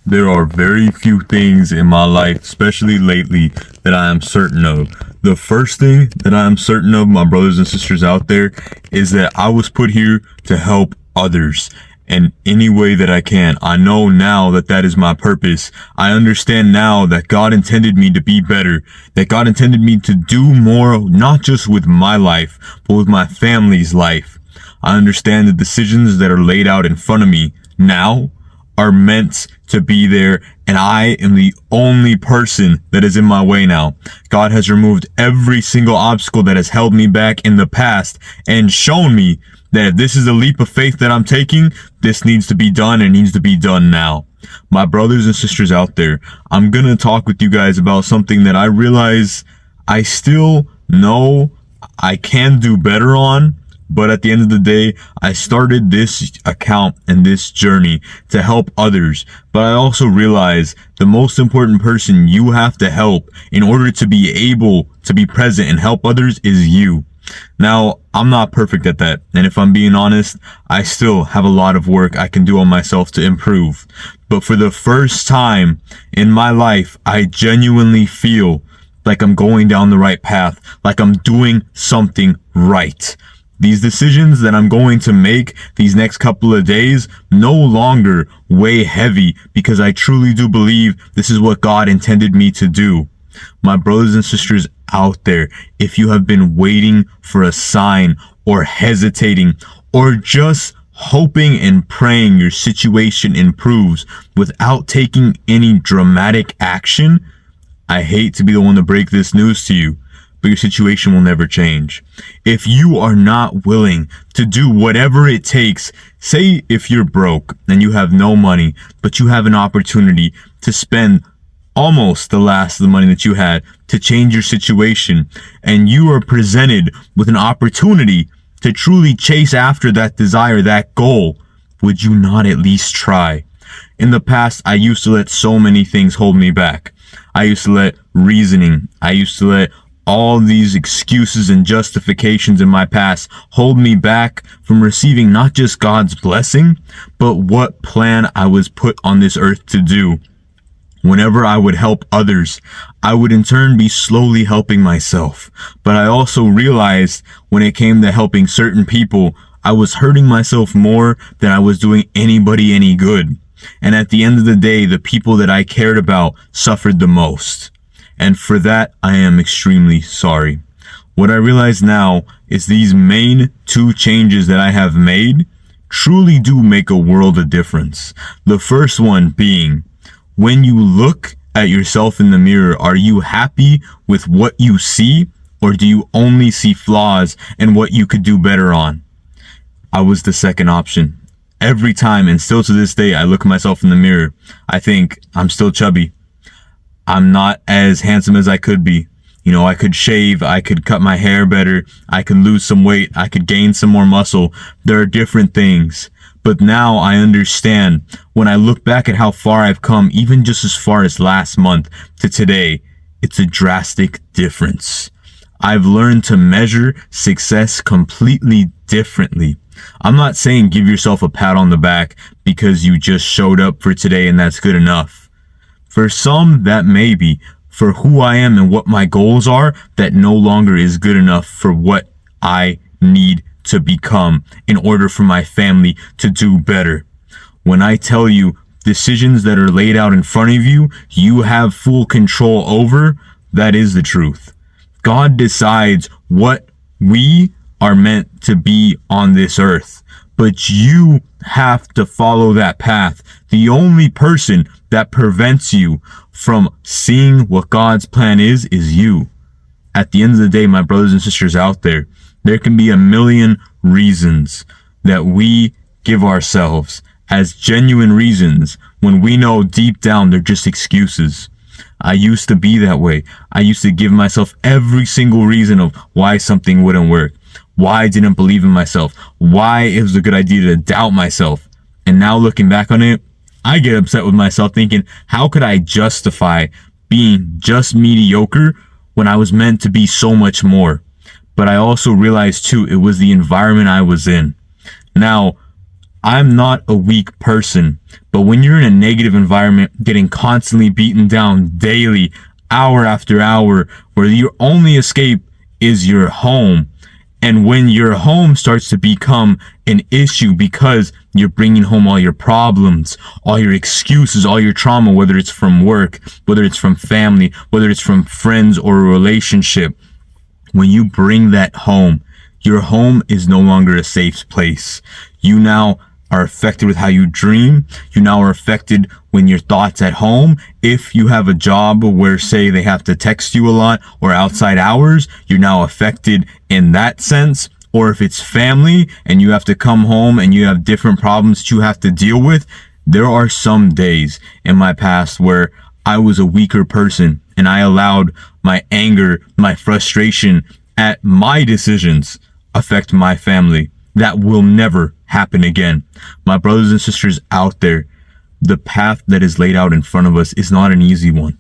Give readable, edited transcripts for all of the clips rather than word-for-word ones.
There are very few things in my life, especially lately, that I am certain of. The first thing that I am certain of, my brothers and sisters out there, is that I was put here to help others in any way that I can. I know now that that is my purpose. I understand now that God intended me to be better, that God intended me to do more, not just with my life, but with my family's life. I understand the decisions that are laid out in front of me now are meant to be there, and I am the only person that is in my way now. God has removed every single obstacle that has held me back in the past and shown me that if this is a leap of faith that I'm taking, this needs to be done and needs to be done now. My brothers and sisters out there, I'm gonna talk with you guys about something that I realize I still know I can do better on. But at the end of the day, I started this account and this journey to help others. But I also realize the most important person you have to help in order to be able to be present and help others is you. Now, I'm not perfect at that. And if I'm being honest, I still have a lot of work I can do on myself to improve. But for the first time in my life, I genuinely feel like I'm going down the right path, like I'm doing something right. These decisions that I'm going to make these next couple of days no longer weigh heavy because I truly do believe this is what God intended me to do. My brothers and sisters out there, if you have been waiting for a sign or hesitating or just hoping and praying your situation improves without taking any dramatic action, I hate to be the one to break this news to you, but your situation will never change. If you are not willing to do whatever it takes, say if you're broke and you have no money, but you have an opportunity to spend almost the last of the money that you had to change your situation, and you are presented with an opportunity to truly chase after that desire, that goal, would you not at least try? In the past, I used to let so many things hold me back. I used to let reasoning, I used to let all these excuses and justifications in my past hold me back from receiving not just God's blessing, but what plan I was put on this earth to do. Whenever I would help others, I would in turn be slowly helping myself. But I also realized when it came to helping certain people, I was hurting myself more than I was doing anybody any good. And at the end of the day, the people that I cared about suffered the most. And for that, I am extremely sorry. What I realize now is these main two changes that I have made truly do make a world of difference. The first one being, when you look at yourself in the mirror, are you happy with what you see, or do you only see flaws and what you could do better on? I was the second option. Every time, and still to this day, I look at myself in the mirror, I think I'm still chubby. I'm not as handsome as I could be. You know, I could shave, I could cut my hair better, I could lose some weight, I could gain some more muscle. There are different things. But now I understand when I look back at how far I've come, even just as far as last month to today, it's a drastic difference. I've learned to measure success completely differently. I'm not saying give yourself a pat on the back because you just showed up for today and that's good enough. For some, that may be. For who I am and what my goals are, that no longer is good enough for what I need to become in order for my family to do better. When I tell you decisions that are laid out in front of you, you have full control over, that is the truth. God decides what we are meant to be on this earth, but you have to follow that path. The only person that prevents you from seeing what God's plan is you. At the end of the day, my brothers and sisters out there, there can be a million reasons that we give ourselves as genuine reasons when we know deep down they're just excuses. I used to be that way. I used to give myself every single reason of why something wouldn't work, why I didn't believe in myself, why it was a good idea to doubt myself. And now looking back on it, I get upset with myself thinking, how could I justify being just mediocre when I was meant to be so much more? But I also realized too, it was the environment I was in. Now, I'm not a weak person, but when you're in a negative environment, getting constantly beaten down daily, hour after hour, where your only escape is your home, and when your home starts to become an issue because you're bringing home all your problems, all your excuses, all your trauma, whether it's from work, whether it's from family, whether it's from friends or a relationship, when you bring that home, your home is no longer a safe place. You now are affected with how you dream. You now are affected when your thoughts at home. If you have a job where, say, they have to text you a lot or outside hours, you're now affected in that sense. Or if it's family and you have to come home and you have different problems that you have to deal with. There are some days in my past where I was a weaker person and I allowed my anger, my frustration at my decisions affect my family. That will never happen again. My brothers and sisters out there, the path that is laid out in front of us is not an easy one.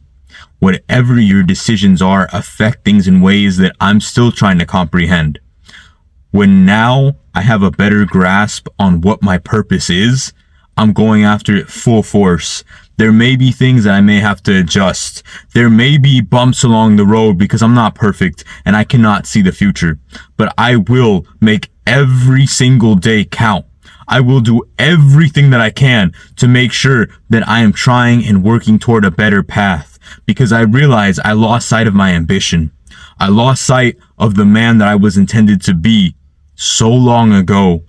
Whatever your decisions are affect things in ways that I'm still trying to comprehend. When now I have a better grasp on what my purpose is, I'm going after it full force. There may be things that I may have to adjust. There may be bumps along the road because I'm not perfect and I cannot see the future. But I will make every single day count. I will do everything that I can to make sure that I am trying and working toward a better path, because I realize I lost sight of my ambition. I lost sight of the man that I was intended to be so long ago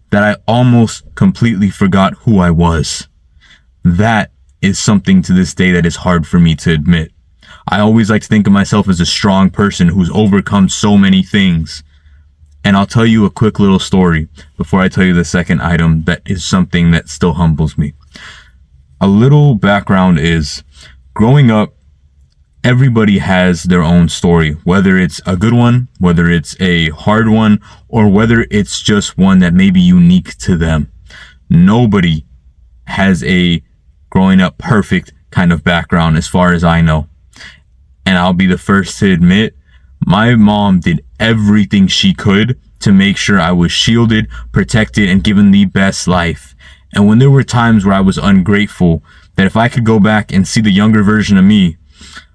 that I almost completely forgot who I was. That is something to this day that is hard for me to admit. I always like to think of myself as a strong person who's overcome so many things. And I'll tell you a quick little story before I tell you the second item that is something that still humbles me. A little background is, growing up, everybody has their own story, whether it's a good one, whether it's a hard one, or whether it's just one that may be unique to them. Nobody has a growing up perfect kind of background as far as I know. And I'll be the first to admit, my mom did everything she could to make sure I was shielded, protected, and given the best life. And when there were times where I was ungrateful, that if I could go back and see the younger version of me,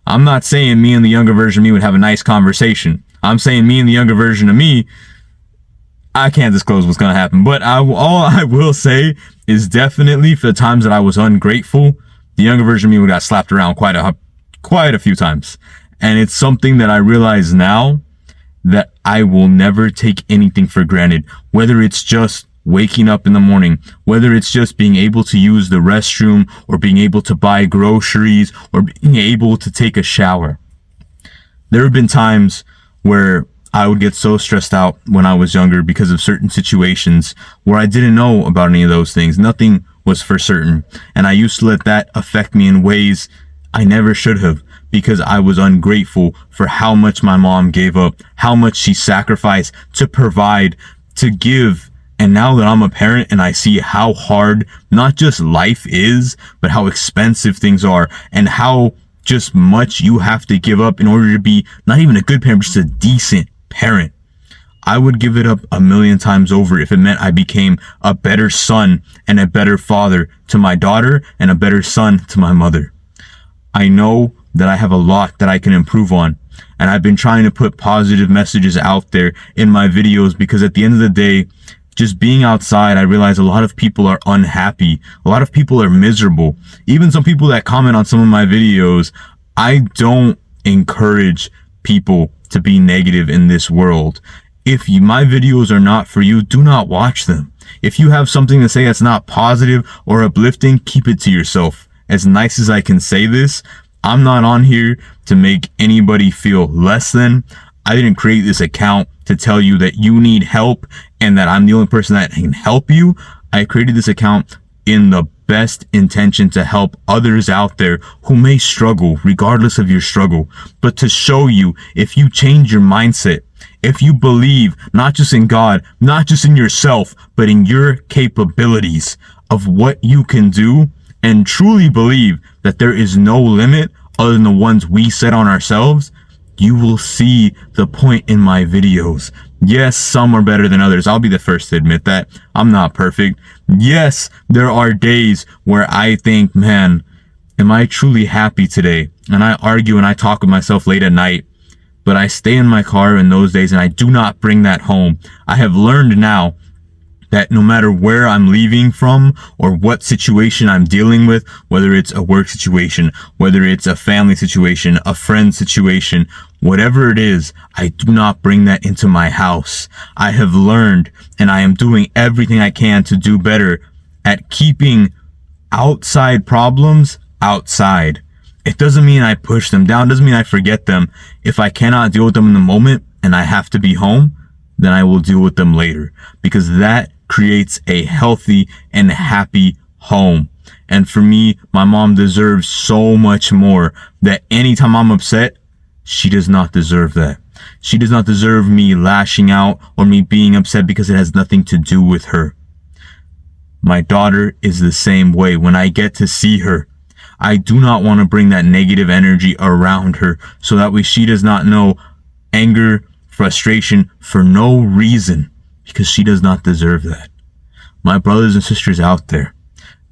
I'm not saying me and the younger version of me would have a nice conversation. I'm saying me and the younger version of me, I can't disclose what's going to happen. But all I will say is definitely for the times that I was ungrateful, the younger version of me would got slapped around quite a few times. And it's something that I realize now that I will never take anything for granted, whether it's just waking up in the morning, whether it's just being able to use the restroom or being able to buy groceries or being able to take a shower. There have been times where I would get so stressed out when I was younger because of certain situations where I didn't know about any of those things. Nothing was for certain. And I used to let that affect me in ways I never should have, because I was ungrateful for how much my mom gave up, how much she sacrificed to provide, to give. And now that I'm a parent and I see how hard not just life is, but how expensive things are and how just much you have to give up in order to be not even a good parent, but just a decent parent, I would give it up a million times over if it meant I became a better son and a better father to my daughter and a better son to my mother. I know that I have a lot that I can improve on, and I've been trying to put positive messages out there in my videos, because at the end of the day, just being outside, I realize a lot of people are unhappy. A lot of people are miserable. Even some people that comment on some of my videos, I don't encourage people to be negative in this world. If my videos are not for you, do not watch them. If you have something to say that's not positive or uplifting, keep it to yourself. As nice as I can say this, I'm not on here to make anybody feel less than. I didn't create this account to tell you that you need help and that I'm the only person that can help you. I created this account in the best intention to help others out there who may struggle, regardless of your struggle, but to show you, if you change your mindset, if you believe not just in God, not just in yourself, but in your capabilities of what you can do, and truly believe that there is no limit other than the ones we set on ourselves, you will see the point in my videos. Yes, some are better than others. I'll be the first to admit that. I'm not perfect. Yes, there are days where I think, man, am I truly happy today? And I argue and I talk with myself late at night, but I stay in my car in those days and I do not bring that home. I have learned now that no matter where I'm leaving from or what situation I'm dealing with, whether it's a work situation, whether it's a family situation, a friend situation, whatever it is, I do not bring that into my house. I have learned, and I am doing everything I can to do better at keeping outside problems outside. It doesn't mean I push them down. It doesn't mean I forget them. If I cannot deal with them in the moment and I have to be home, then I will deal with them later, because that creates a healthy and happy home. And for me, my mom deserves so much more. That anytime I'm upset, she does not deserve that. She does not deserve me lashing out or me being upset because it has nothing to do with her. My daughter is the same way. When I get to see her, I do not want to bring that negative energy around her, so that way she does not know anger, frustration for no reason, because she does not deserve that. My brothers and sisters out there,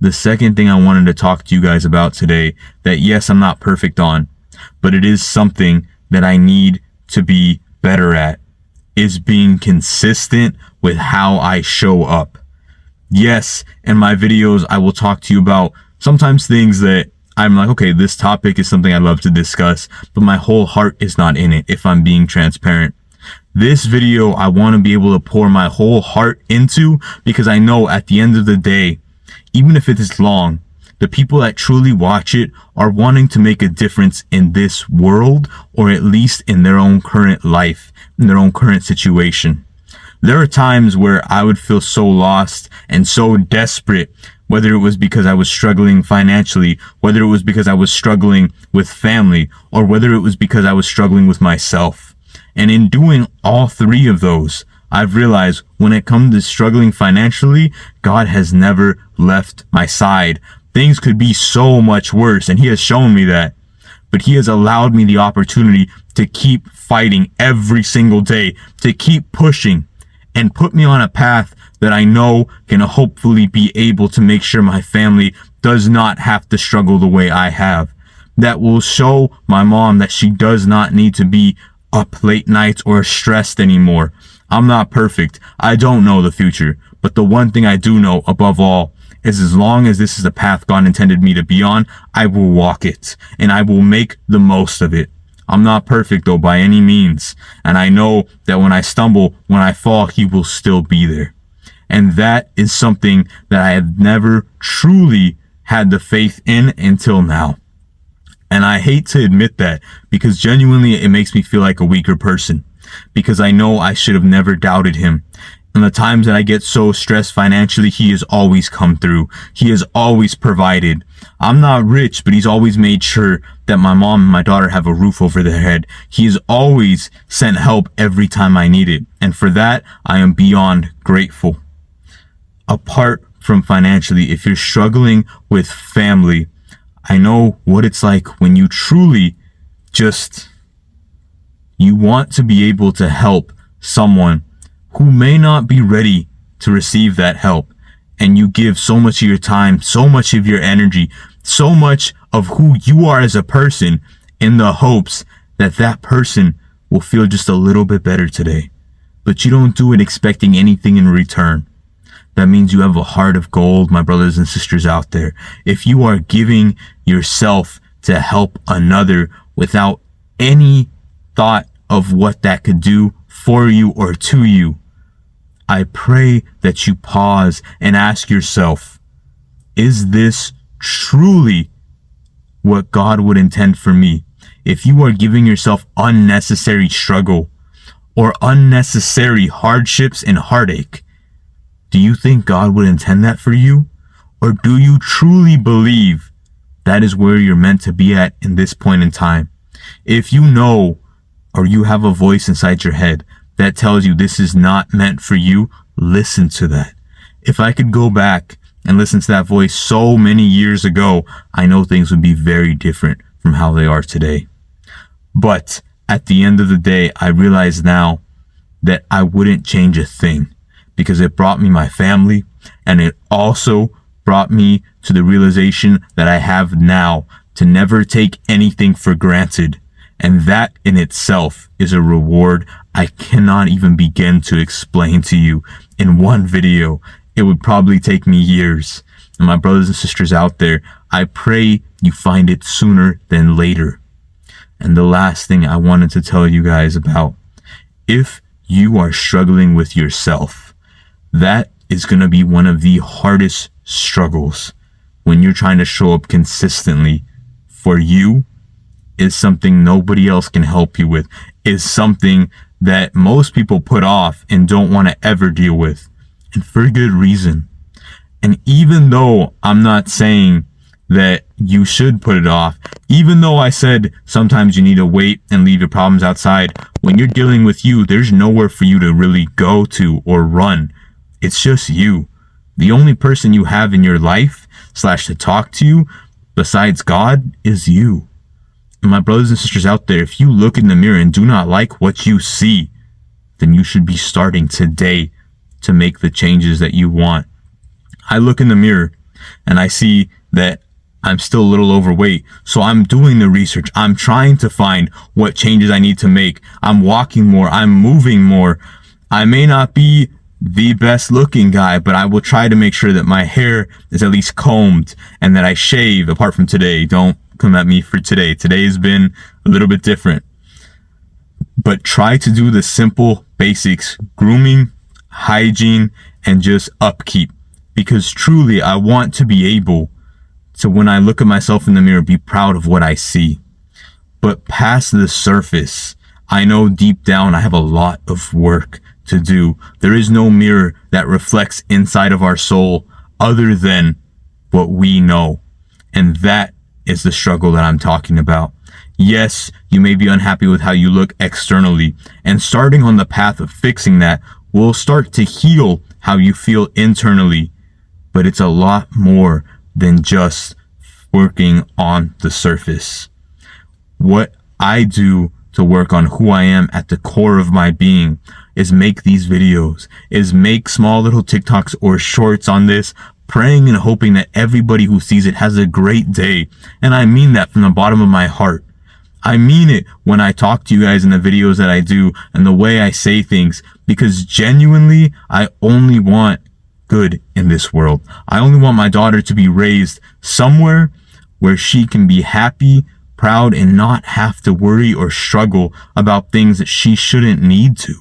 the second thing I wanted to talk to you guys about today, that yes, I'm not perfect on, but it is something that I need to be better at, is being consistent with how I show up. Yes, in my videos, I will talk to you about sometimes things that I'm like, okay, this topic is something I love to discuss, but my whole heart is not in it, if I'm being transparent. This video, I want to be able to pour my whole heart into, because I know at the end of the day, even if it is long, the people that truly watch it are wanting to make a difference in this world, or at least in their own current life, in their own current situation. There are times where I would feel so lost and so desperate, whether it was because I was struggling financially, whether it was because I was struggling with family, or whether it was because I was struggling with myself. And in doing all three of those, I've realized when it comes to struggling financially, God has never left my side. Things could be so much worse, and He has shown me that. But He has allowed me the opportunity to keep fighting every single day, to keep pushing, and put me on a path that I know can hopefully be able to make sure my family does not have to struggle the way I have. That will show my mom that she does not need to be up late nights or stressed anymore. I'm not perfect. I don't know the future. But the one thing I do know above all is, as long as this is the path God intended me to be on, I will walk it and I will make the most of it. I'm not perfect though, by any means. And I know that when I stumble, when I fall, He will still be there. And that is something that I have never truly had the faith in until now. And I hate to admit that, because genuinely it makes me feel like a weaker person, because I know I should have never doubted Him. And the times that I get so stressed financially, He has always come through. He has always provided. I'm not rich, but He's always made sure that my mom and my daughter have a roof over their head. He has always sent help every time I need it. And for that, I am beyond grateful. Apart from financially, if you're struggling with family, I know what it's like when you truly you want to be able to help someone who may not be ready to receive that help. And you give so much of your time, so much of your energy, so much of who you are as a person, in the hopes that that person will feel just a little bit better today. But you don't do it expecting anything in return. That means you have a heart of gold, my brothers and sisters out there. If you are giving yourself to help another without any thought of what that could do for you or to you, I pray that you pause and ask yourself, is this truly what God would intend for me? If you are giving yourself unnecessary struggle or unnecessary hardships and heartache, do you think God would intend that for you? Or do you truly believe that is where you're meant to be at in this point in time? If you know, or you have a voice inside your head that tells you this is not meant for you, listen to that. If I could go back and listen to that voice so many years ago, I know things would be very different from how they are today. But at the end of the day, I realize now that I wouldn't change a thing, because it brought me my family, and it also brought me to the realization that I have now to never take anything for granted. And that in itself is a reward I cannot even begin to explain to you in one video. It would probably take me years. And my brothers and sisters out there, I pray you find it sooner than later. And the last thing I wanted to tell you guys about, if you are struggling with yourself, that is going to be one of the hardest struggles when you're trying to show up consistently for you. Is something nobody else can help you with, is something that most people put off and don't want to ever deal with, and for good reason. And even though I'm not saying that you should put it off, even though I said sometimes you need to wait and leave your problems outside, when you're dealing with you, there's nowhere for you to really go to or run. It's just you. The only person you have in your life / to talk to you besides God is you. And my brothers and sisters out there, if you look in the mirror and do not like what you see, then you should be starting today to make the changes that you want. I look in the mirror and I see that I'm still a little overweight. So I'm doing the research. I'm trying to find what changes I need to make. I'm walking more. I'm moving more. I may not be the best looking guy, but I will try to make sure that my hair is at least combed and that I shave apart from today. Don't come at me for today. Today has been a little bit different. But try to do the simple basics: grooming, hygiene, and just upkeep. Because truly, I want to be able to, when I look at myself in the mirror, be proud of what I see. But past the surface, I know deep down I have a lot of work to do. There is no mirror that reflects inside of our soul other than what we know. And that is the struggle that I'm talking about. Yes, you may be unhappy with how you look externally, and starting on the path of fixing that will start to heal how you feel internally. But it's a lot more than just working on the surface. What I do to work on who I am at the core of my being is make these videos, is make small little TikToks or shorts on this, praying and hoping that everybody who sees it has a great day. And I mean that from the bottom of my heart. I mean it when I talk to you guys in the videos that I do and the way I say things, because genuinely, I only want good in this world. I only want my daughter to be raised somewhere where she can be happy, proud, and not have to worry or struggle about things that she shouldn't need to.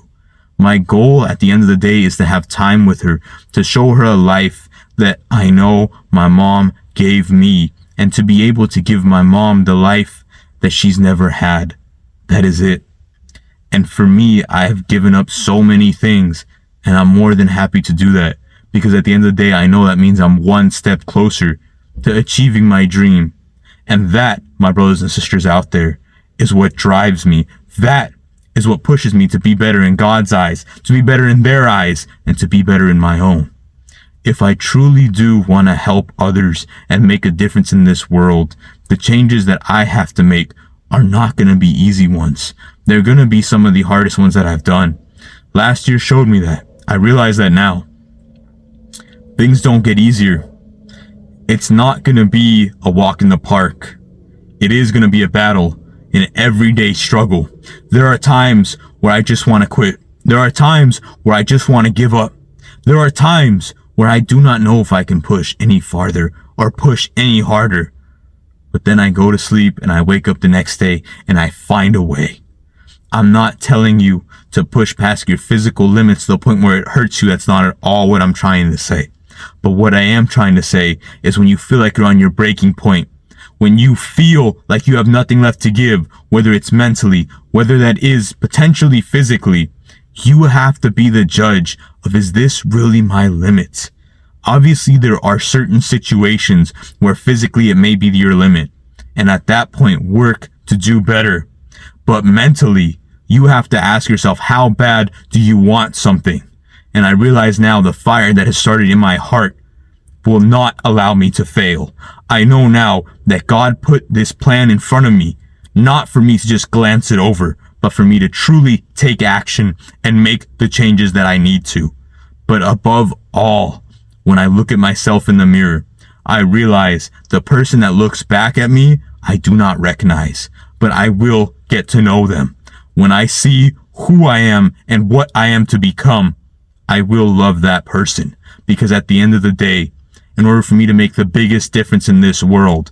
My goal at the end of the day is to have time with her, to show her a life that I know my mom gave me, and to be able to give my mom the life that she's never had. That is it. And for me, I have given up so many things, and I'm more than happy to do that, because at the end of the day, I know that means I'm one step closer to achieving my dream. And that, my brothers and sisters out there, is what drives me. That is what pushes me to be better in God's eyes, to be better in their eyes, and to be better in my own. If I truly do want to help others and make a difference in this world, the changes that I have to make are not going to be easy ones. They're going to be some of the hardest ones that I've done. Last year showed me that. I realize that now. Things don't get easier. It's not going to be a walk in the park. It is going to be a battle, an everyday struggle. There are times where I just want to quit. There are times where I just want to give up. There are times where I do not know if I can push any farther or push any harder. But then I go to sleep and I wake up the next day and I find a way. I'm not telling you to push past your physical limits to the point where it hurts you. That's not at all what I'm trying to say. But what I am trying to say is when you feel like you're on your breaking point, when you feel like you have nothing left to give, whether it's mentally, whether that is potentially physically, you have to be the judge of, is this really my limit? Obviously, there are certain situations where physically it may be your limit. And at that point, work to do better. But mentally, you have to ask yourself, how bad do you want something? And I realize now the fire that has started in my heart will not allow me to fail. I know now that God put this plan in front of me, not for me to just glance it over, but for me to truly take action and make the changes that I need to. But above all, when I look at myself in the mirror, I realize the person that looks back at me, I do not recognize, but I will get to know them. When I see who I am and what I am to become, I will love that person, because at the end of the day, in order for me to make the biggest difference in this world,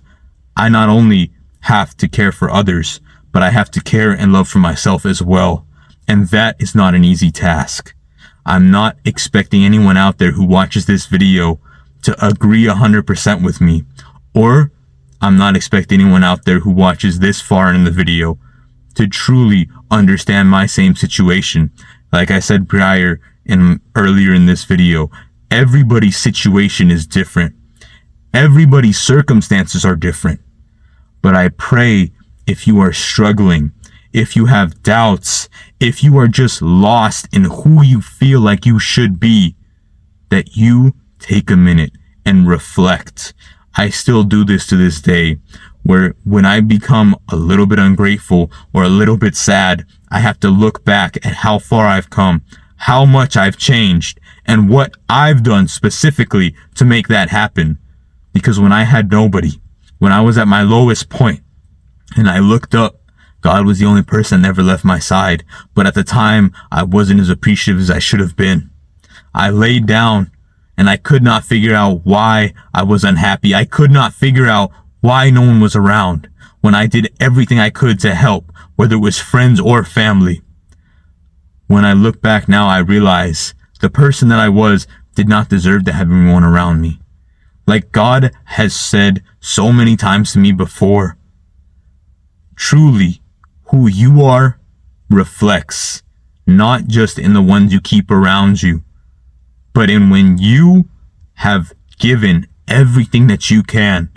I not only have to care for others, but I have to care and love for myself as well. And that is not an easy task. I'm not expecting anyone out there who watches this video to agree 100% with me, or I'm not expecting anyone out there who watches this far in the video to truly understand my same situation. Like I said prior and earlier in this video, everybody's situation is different. Everybody's circumstances are different. But I pray, if you are struggling, if you have doubts, if you are just lost in who you feel like you should be, that you take a minute and reflect. I still do this to this day, where when I become a little bit ungrateful or a little bit sad, I have to look back at how far I've come, how much I've changed, and what I've done specifically to make that happen. Because when I had nobody, when I was at my lowest point and I looked up, God was the only person that never left my side. But at the time, I wasn't as appreciative as I should have been. I laid down and I could not figure out why I was unhappy. I could not figure out why no one was around when I did everything I could to help, whether it was friends or family. When I look back now, I realize the person that I was did not deserve to have everyone around me. Like God has said so many times to me before, truly, who you are reflects not just in the ones you keep around you, but in when you have given everything that you can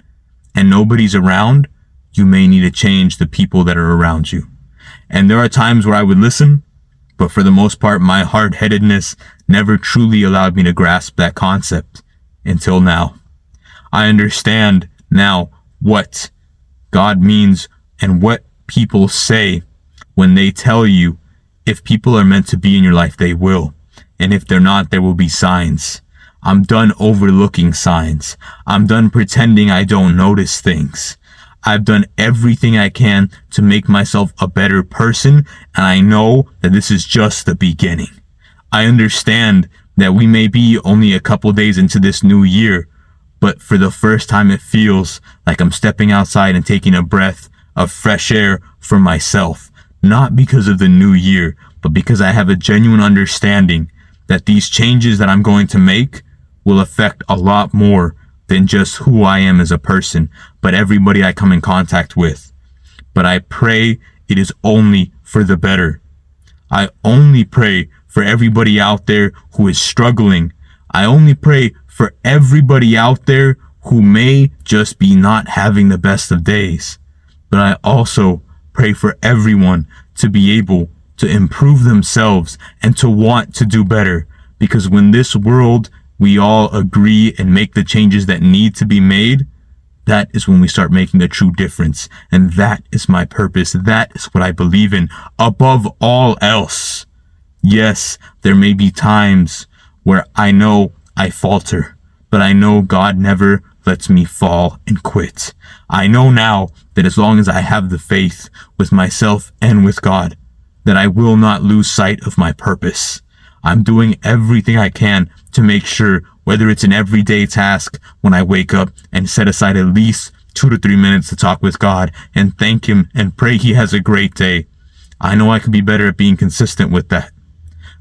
and nobody's around, you may need to change the people that are around you. And there are times where I would listen, but for the most part, my hard-headedness never truly allowed me to grasp that concept until now. I understand now what God means and what people say when they tell you if people are meant to be in your life, they will. And if they're not, there will be signs. I'm done overlooking signs. I'm done pretending I don't notice things. I've done everything I can to make myself a better person, and I know that this is just the beginning. I understand that we may be only a couple days into this new year, but for the first time it feels like I'm stepping outside and taking a breath of fresh air for myself. Not because of the new year, but because I have a genuine understanding that these changes that I'm going to make will affect a lot more than just who I am as a person, but everybody I come in contact with. But I pray it is only for the better. I only pray for everybody out there who is struggling. I only pray for everybody out there who may just be not having the best of days. But I also pray for everyone to be able to improve themselves and to want to do better. Because when this world, we all agree and make the changes that need to be made, that is when we start making the true difference. And that is my purpose. That is what I believe in above all else. Yes, there may be times where I know I falter, but I know God never lets me fall and quit. I know now that as long as I have the faith with myself and with God, that I will not lose sight of my purpose. I'm doing everything I can to make sure, whether it's an everyday task when I wake up and set aside at least 2 to 3 minutes to talk with God and thank Him and pray He has a great day. I know I could be better at being consistent with that.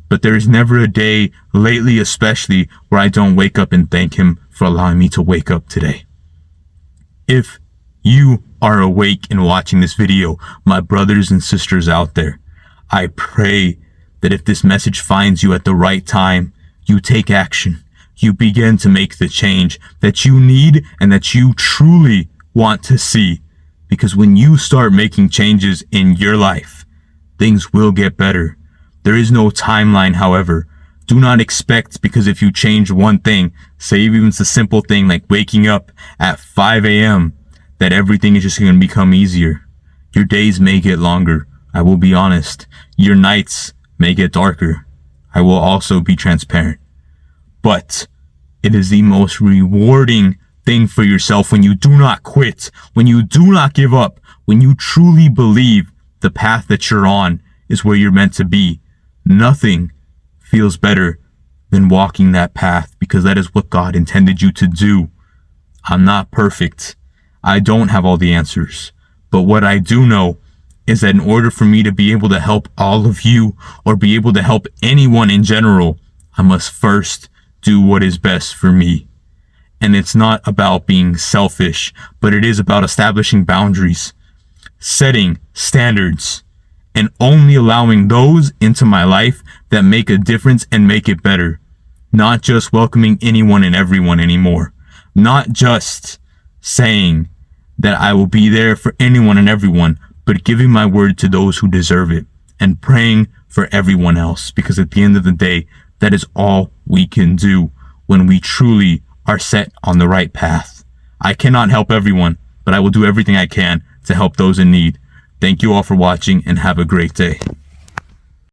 But there is never a day, lately especially, where I don't wake up and thank Him for allowing me to wake up today. If you are awake and watching this video, my brothers and sisters out there, I pray that if this message finds you at the right time, you take action. You begin to make the change that you need and that you truly want to see. Because when you start making changes in your life, things will get better. There is no timeline, however. Do not expect, because if you change one thing, say even it's a simple thing like waking up at 5 a.m., that everything is just going to become easier. Your days may get longer, I will be honest. Your nights may get darker. I will also be transparent. But it is the most rewarding thing for yourself when you do not quit, when you do not give up, when you truly believe the path that you're on is where you're meant to be. Nothing feels better than walking that path, because that is what God intended you to do. I'm not perfect. I don't have all the answers. But what I do know is that in order for me to be able to help all of you, or be able to help anyone in general, I must first do what is best for me. And it's not about being selfish, but it is about establishing boundaries, setting standards, and only allowing those into my life that make a difference and make it better. Not just welcoming anyone and everyone anymore. Not just saying that I will be there for anyone and everyone, but giving my word to those who deserve it and praying for everyone else. Because at the end of the day, that is all we can do when we truly are set on the right path. I cannot help everyone, but I will do everything I can to help those in need. Thank you all for watching, and have a great day.